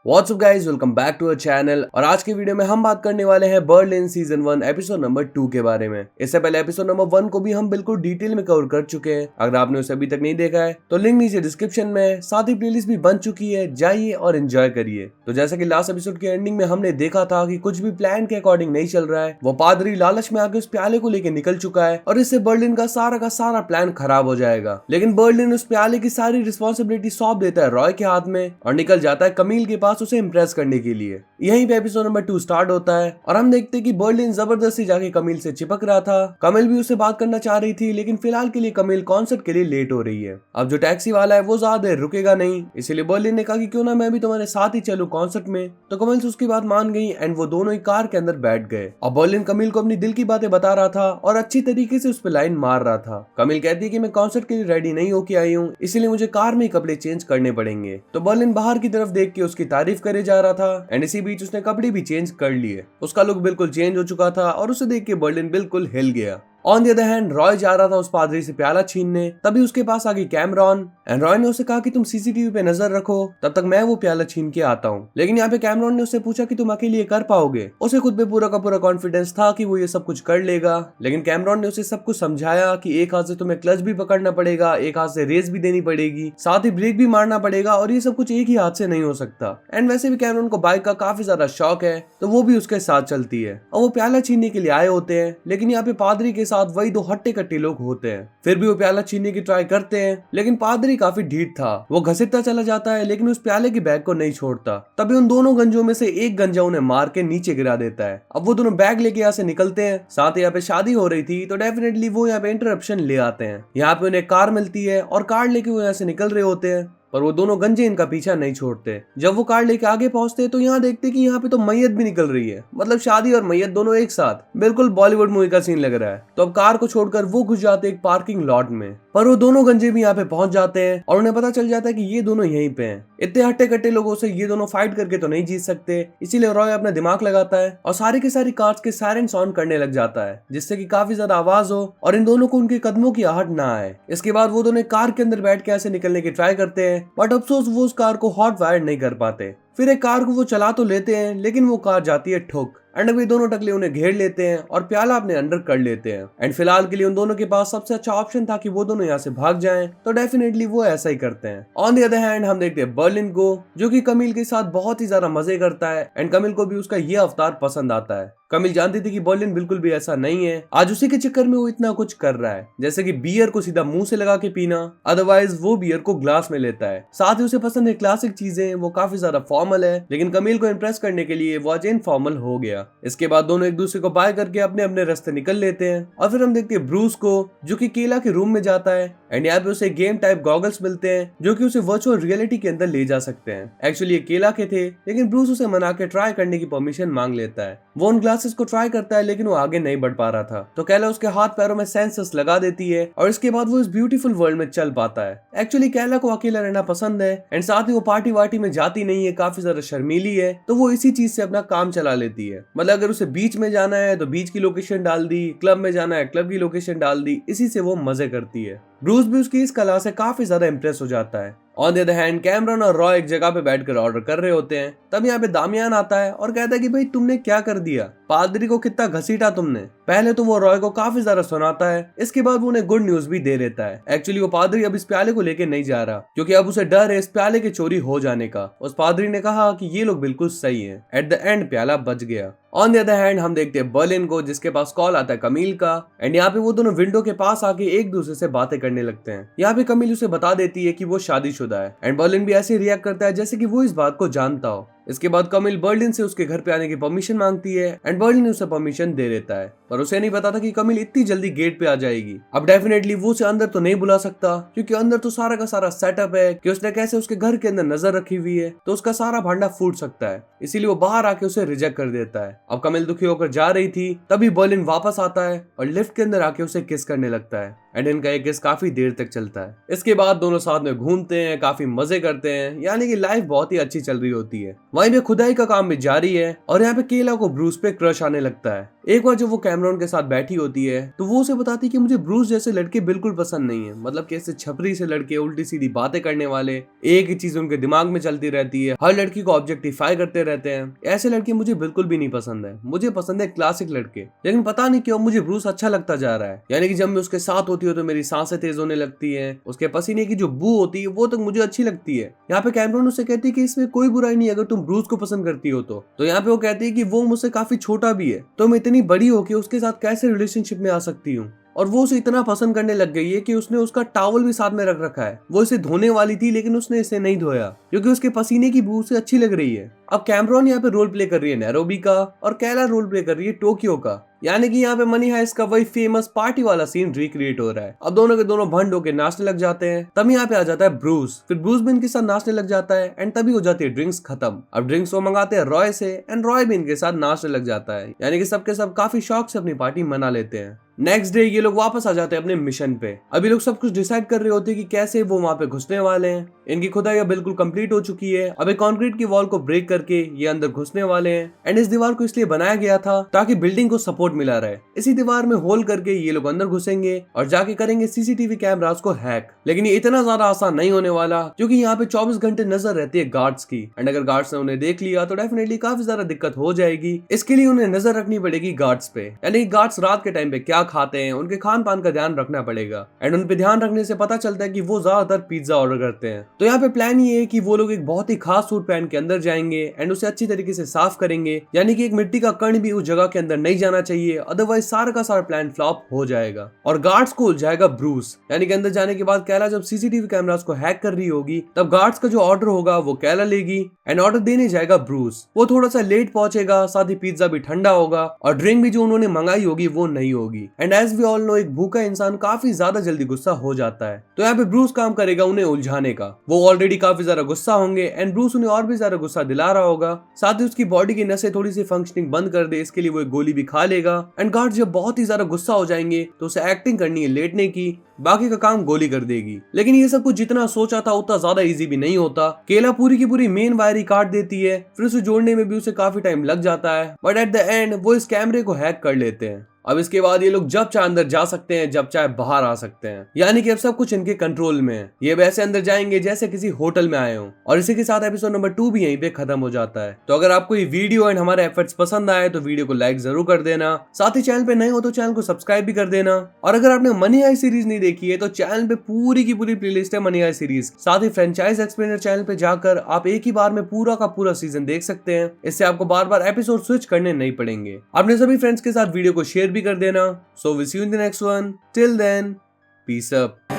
WhatsApp guys, welcome back to our channel. और आज के वीडियो में हम बात करने वाले हैं बर्लिन सीजन 1 एपिसोड नंबर 2 के बारे में। इससे पहले एपिसोड नंबर 1 को भी हम बिल्कुल डिटेल में कवर कर चुके हैं। अगर आपने उसे अभी तक नहीं देखा है तो लिंक नीचे डिस्क्रिप्शन में, साथ ही प्लेलिस्ट भी बन चुकी है, जाइए और एंजॉय करिए। तो जैसा कि लास्ट एपिसोड के एंडिंग में हमने देखा था कि कुछ भी प्लान के अकॉर्डिंग नहीं चल रहा है। वो पादरी लालच में आके उस प्याले को लेकर निकल चुका है और इससे बर्लिन का सारा प्लान खराब हो जाएगा। लेकिन बर्लिन उस प्याले की सारी रिस्पॉन्सिबिलिटी सौंप देता है रॉय के हाथ में और निकल जाता है कमील के पास उसे इम्प्रेस करने के लिए। यहीं पे एपिसोड नंबर 2 स्टार्ट होता है और हम देखते हैं कि बर्लिन जबरदस्ती जाके कमील से चिपक रहा था। कमील भी उससे बात करना चाह रही थी, लेकिन फिलहाल के लिए कमील कॉन्सर्ट के लिए लेट हो रही है। अब जो टैक्सी वाला है वो ज्यादा देर रुकेगा नहीं, इसलिए बर्लिन ने कहा कि क्यों ना मैं भी तुम्हारे साथ ही चलूं कॉन्सर्ट में। तो कमील उसकी बात मान गई एंड वो दोनों ही कार के अंदर बैठ गए। अब बर्लिन कमील को अपनी दिल की बातें बता रहा था और अच्छी तरीके से उस पर लाइन मार रहा था। कमील कहती है कि मैं कॉन्सर्ट के लिए रेडी नहीं होके आई हूँ, इसीलिए मुझे कार में ही कपड़े चेंज करने पड़ेंगे। तो बर्लिन बाहर की तरफ देख के उसकी तारीफ करे जा रहा था एंड इसी बीच उसने कपड़े भी चेंज कर लिए। उसका लुक बिल्कुल चेंज हो चुका था और उसे देख के बर्लिन बिल्कुल हिल गया। On the other hand Roy जा रहा था उस पादरी से प्याला छीनने, तभी उसके पास आ गई कैमरॉन एंड रॉय ने उसे कहा कि तुम सीसीटीवी पे नजर रखो, तब तक मैं वो प्याला छीन के आता हूँ। लेकिन यहाँ पे कैमरॉन ने उससे पूछा कि तुम अकेले ये कर पाओगे। उसे खुद पे पूरा का पूरा कॉन्फिडेंस था कि वो ये सब कुछ कर लेगा, लेकिन कैमरॉन ने उसे सब कुछ समझाया कि एक हाथ से तुम्हें क्लच भी पकड़ना पड़ेगा, एक हाथ से रेस भी देनी पड़ेगी, साथ ही ब्रेक भी मारना पड़ेगा और ये सब कुछ एक ही हाथ से नहीं हो सकता। एंड वैसे भी कैमरॉन को बाइक का काफी ज्यादा शौक है, तो वो भी उसके साथ चलती है और वो प्याला छीनने के लिए आए होते हैं। लेकिन यहाँ पे पादरी के साथ वही दो हट्टे कट्टे लोग होते हैं। फिर भी वो प्याला छीनने की ट्राई करते हैं, लेकिन पादरी काफी ढीठ था। वो घसीटता चला जाता है लेकिन उस प्याले की बैग को नहीं छोड़ता। तभी उन दोनों गंजों में से एक गंजा उन्हें मार के नीचे गिरा देता है। अब वो दोनों बैग लेके यहाँ से निकलते हैं। साथ ही यहाँ पे शादी हो रही थी तो डेफिनेटली वो यहाँ पे इंटरप्शन ले आते हैं। यहाँ पे उन्हें कार मिलती है और कार लेके वो यहाँ से निकल रहे होते हैं, पर वो दोनों गंजे इनका पीछा नहीं छोड़ते। जब वो कार लेके आगे पहुंचते हैं तो यहाँ देखते कि यहाँ पे तो मैयत भी निकल रही है, मतलब शादी और मैयत दोनों एक साथ। बिल्कुल बॉलीवुड मूवी का सीन लग रहा है। तो अब कार को छोड़कर वो घुस जाते एक पार्किंग लॉट में, पर वो दोनों गंजे भी यहाँ पे पहुंच जाते हैं और उन्हें पता चल जाता है कि ये दोनों यहीं पे हैं। इतने हट्टे कट्टे लोगों से ये दोनों फाइट करके तो नहीं जीत सकते, इसीलिए रॉय अपना दिमाग लगाता है और सारी की सारी कार्स के सायरन ऑन करने लग जाता है, जिससे कि काफी ज्यादा आवाज हो और इन दोनों को उनके कदमों की आहट ना आए। इसके बाद वो दोनों कार के अंदर बैठ के ऐसे निकलने की ट्राई करते हैं, बट अफसोस वो उस कार को हॉट वायर नहीं कर पाते। फिर एक कार को वो चला तो लेते हैं, लेकिन वो कार जाती है ठुक एंड अभी दोनों टकले उन्हें घेर लेते हैं और प्याला अपने अंडर कर लेते हैं। एंड फिलहाल के लिए उन दोनों के पास सबसे अच्छा ऑप्शन था कि वो दोनों यहाँ से भाग जाएं, तो डेफिनेटली वो ऐसा ही करते हैं। ऑन द अदर हैंड हम देखते हैं बर्लिन को, जो कि कमील के साथ बहुत ही ज्यादा मजे करता है एंड कमील को भी उसका ये अवतार पसंद आता है। कमील जानती थी कि बर्लिन बिल्कुल भी ऐसा नहीं है, आज उसी के चक्कर में वो इतना कुछ कर रहा है, जैसे कि बियर को सीधा मुंह से लगा के पीना, अदरवाइज वो बियर को ग्लास में लेता है। साथ ही उसे पसंद है क्लासिक चीजें, वो काफी ज्यादा फॉर्मल है, लेकिन कमील को इम्प्रेस करने के लिए वो आज इनफॉर्मल हो गया। इसके बाद दोनों एक दूसरे को बाय करके अपने अपने रास्ते निकल लेते हैं और फिर हम देखते हैं ब्रूस को, जो कि केला के रूम में जाता है एंड यहाँ पे उसे गेम टाइप गॉगल्स मिलते हैं जो कि उसे वर्चुअल रियलिटी के अंदर ले जा सकते हैं। एक्चुअली ये केला के थे, लेकिन ब्रूस उसे मना के ट्राई करने की परमिशन मांग लेता है। वो उन ग्लासेस को ट्राई करता है, लेकिन वो आगे नहीं बढ़ पा रहा था, तो कैला उसके हाथ पैरों में सेंसर्स लगा देती है और इसके बाद वो इस ब्यूटीफुल वर्ल्ड में चल पाता है। एक्चुअली कैला को अकेला रहना पसंद है एंड साथ ही वो पार्टी वार्टी में जाती नहीं है, काफी ज्यादा शर्मीली है, तो वो इसी चीज से अपना काम चला लेती है। मतलब अगर उसे बीच में जाना है तो बीच की लोकेशन डाल दी, क्लब में जाना है क्लब की लोकेशन डाल दी, इसी से वो मजे करती है। ब्रूस भी उसकी इस कला से काफी ज्यादा इंप्रेस हो जाता है। On the other hand Cameron और रॉय एक जगह पे बैठकर ऑर्डर कर रहे होते हैं। तब यहाँ पे दामियान आता है और कहता है कि भाई तुमने क्या कर दिया, पादरी को कितना घसीटा तुमने। पहले तो वो रॉय को काफी ज्यादा सुनाता है, इसके बाद वो उन्हें गुड न्यूज भी दे देता है। एक्चुअली वो पादरी अब इस प्याले को लेके नहीं जा रहा, क्योंकि अब उसे डर है इस प्याले के चोरी हो जाने का। उस पादरी ने कहा कि ये लोग बिल्कुल सही है। एट द एंड प्याला बच गया। ऑन द अदर हैंड हम देखते हैं बर्लिन को, जिसके पास कॉल आता है कमील का एंड यहाँ पे वो दोनों विंडो के पास आके एक दूसरे से बातें करने लगते हैं। यहाँ पे कमील उसे बता देती है कि वो शादीशुदा है एंड बर्लिन भी ऐसे रिएक्ट करता है जैसे कि वो इस बात को जानता हो। इसके बाद कमील बर्लिन से उसके घर पे आने की परमिशन मांगती है एंड बर्लिन उसे परमिशन दे देता है, पर उसे नहीं पता था कि कमील इतनी जल्दी गेट पे आ जाएगी। अब डेफिनेटली वो उसे अंदर तो नहीं बुला सकता, क्योंकि अंदर तो सारा का सारा सेटअप है कि उसने कैसे उसके घर के अंदर नजर रखी हुई है, तो उसका सारा भांडा फूट सकता है, इसीलिए वो बाहर आके उसे रिजेक्ट कर देता है। अब कमील दुखी होकर जा रही थी, तभी बर्लिन वापस आता है और लिफ्ट के अंदर आके उसे किस करने लगता है एंड इनका एक किस काफी देर तक चलता है। इसके बाद दोनों साथ में घूमते हैं, काफी मजे करते हैं, यानी कि लाइफ बहुत ही अच्छी चल रही होती है। वहीं पे खुदाई का काम भी जारी है और यहाँ पे केला को ब्रूस पे क्रश आने लगता है। एक बार जब वो कैमरॉन के साथ बैठी होती है तो वो उसे बताती है कि मुझे ब्रूस जैसे लड़के बिल्कुल पसंद नहीं है, मतलब कि ऐसे छपरी से लड़के, उल्टी सीधी बातें करने वाले, एक ही चीज उनके दिमाग में चलती रहती है, हर लड़की को ऑब्जेक्टिफाई करते रहते हैं, ऐसे लड़के मुझे बिल्कुल भी नहीं पसंद है। मुझे पसंद है क्लासिक लड़के। लेकिन पता नहीं क्यों मुझे ब्रूस अच्छा लगता जा रहा है, यानी कि जब मैं उसके साथ होती हूँ तो मेरी सांसें तेज होने लगती है, उसके पसीने की जो बू होती है वो तक मुझे अच्छी लगती है। यहाँ पे कैमरॉन उससे कहती है कि इसमें कोई बुराई नहीं अगर तुम ब्रूस को पसंद करती हो तो यहाँ पे वो कहती है कि वो मुझसे काफी छोटा भी है, तो मैं इतनी बड़ी हो कि उसके साथ कैसे रिलेशनशिप में आ सकती हूँ। और वो उसे इतना पसंद करने लग गई है कि उसने उसका टॉवल भी साथ में रख रखा है। वो इसे धोने वाली थी लेकिन उसने इसे नहीं धोया क्योंकि उसके पसीने की बू उसे अच्छी लग रही है। अब कैमरॉन यहाँ पे रोल प्ले कर रही है नैरोबी का और कैला रोल प्ले कर रही है टोक्यो का, यानी कि यहाँ पे मनी हाइस्ट का वही फेमस पार्टी वाला सीन रिक्रिएट हो रहा है। अब दोनों के दोनों भंड होके नाचने लग जाते हैं। तब यहाँ पे आ जाता है ब्रूस, फिर ब्रूस भी इनके साथ नाचने लग जाता है एंड तभी हो जाती है ड्रिंक्स खत्म। अब ड्रिंक्स वो मंगाते हैं रॉय से एंड रॉय भी इनके साथ नाचने लग जाता है, यानी कि सबके सब काफी शौक से अपनी पार्टी मना लेते हैं। नेक्स्ट डे ये लोग वापस आ जाते हैं अपने मिशन पे। अभी लोग सब कुछ डिसाइड कर रहे होते हैं कि कैसे वो वहां पे घुसने वाले हैं। इनकी खुदाई बिल्कुल कंप्लीट हो चुकी है। अब एक कंक्रीट की वॉल को ब्रेक करके ये अंदर घुसने वाले हैं एंड इस दीवार को इसलिए बनाया गया था ताकि बिल्डिंग को सपोर्ट मिला रहे। इसी दीवार में होल करके ये लोग अंदर घुसेंगे और जाके करेंगे सीसीटीवी कैमरास को हैक। लेकिन ये इतना ज्यादा आसान नहीं होने वाला क्योंकि यहाँ पे 24 घंटे नजर रहती है गार्ड्स की एंड अगर गार्ड्स ने उन्हें देख लिया तो डेफिनेटली काफी ज्यादा दिक्कत हो जाएगी। इसके लिए उन्हें नजर रखनी पड़ेगी गार्ड्स पे, यानी गार्ड्स रात के टाइम पे क्या खाते हैं, उनके खान पान का ध्यान रखना पड़ेगा एंड उन पे ध्यान रखने से पता चलता है कि वो ज्यादातर पिज्जा ऑर्डर करते हैं। तो यहाँ पे प्लान ये है कि वो लोग एक बहुत ही खास सूट पहन के अंदर जाएंगे एंड उसे अच्छी तरीके से साफ करेंगे, यानी कि एक मिट्टी का कण भी उस जगह के अंदर नहीं जाना चाहिए, अदरवाइज सारा का सारा प्लान फ्लॉप हो जाएगा और गार्ड्स को उलझाएगा ब्रूस। यानी कि अंदर जाने के बाद कैला जब सीसीटीवी कैमरास को हैक कर रही होगी तब गार्ड्स का जो ऑर्डर होगा वो कैला लेगी एंड ऑर्डर देने जाएगा ब्रूस। वो थोड़ा सा लेट पहुंचेगा, साथ ही पिज्जा भी ठंडा होगा और ड्रिंक भी जो उन्होंने मंगाई होगी वो नहीं होगी and as we all know एक भूखा इंसान काफी ज्यादा जल्दी गुस्सा हो जाता है। तो यहाँ पे ब्रूस काम करेगा उन्हें उलझाने का। वो ऑलरेडी काफी ज्यादा गुस्सा होंगे एंड ब्रूस उन्हें और भी ज्यादा गुस्सा दिला रहा होगा, साथ ही उसकी बॉडी की नसें थोड़ी सी फंक्शनिंग बंद कर दे, इसके लिए वो एक गोली भी खा लेगा एंड गार्ड जब बहुत ही ज्यादा गुस्सा हो जाएंगे तो उसे एक्टिंग करनी है लेटने की, बाकी का काम गोली कर देगी। लेकिन ये सब कुछ जितना सोचा था उतना ज्यादा इजी भी नहीं होता। केला पूरी की पूरी मेन वायर ही काट देती है, फिर उसे जोड़ने में भी उसे काफी टाइम लग जाता है, बट एट द एंड वो इस कैमरे को हैक कर लेते हैं। अब इसके बाद ये लोग जब चाहे अंदर जा सकते हैं, जब चाहे बाहर आ सकते हैं, यानी कि अब सब कुछ इनके कंट्रोल में है। ये वैसे अंदर जाएंगे जैसे किसी होटल में आए हो। और इसी के साथ एपिसोड नंबर 2 भी यहीं पे खत्म हो जाता है। तो अगर आपको ये वीडियो एंड हमारे एफर्ट्स पसंद आए तो वीडियो को लाइक जरूर कर देना, साथ ही चैनल पे नए हो तो चैनल को सब्सक्राइब भी कर देना। और अगर आपने मनी हाइस्ट सीरीज नहीं देखी है तो चैनल पे पूरी की पूरी प्लेलिस्ट है मनी हाइस्ट सीरीज, साथ ही फ्रेंचाइज एक्सप्लेनर चैनल पे जाकर आप एक ही बार में पूरा का पूरा सीजन देख सकते हैं। इससे आपको बार बार एपिसोड स्विच करने नहीं पड़ेंगे। अपने सभी फ्रेंड्स के साथ वीडियो को शेयर भी कर देना। So we'll see you in the next one. Till then, peace up.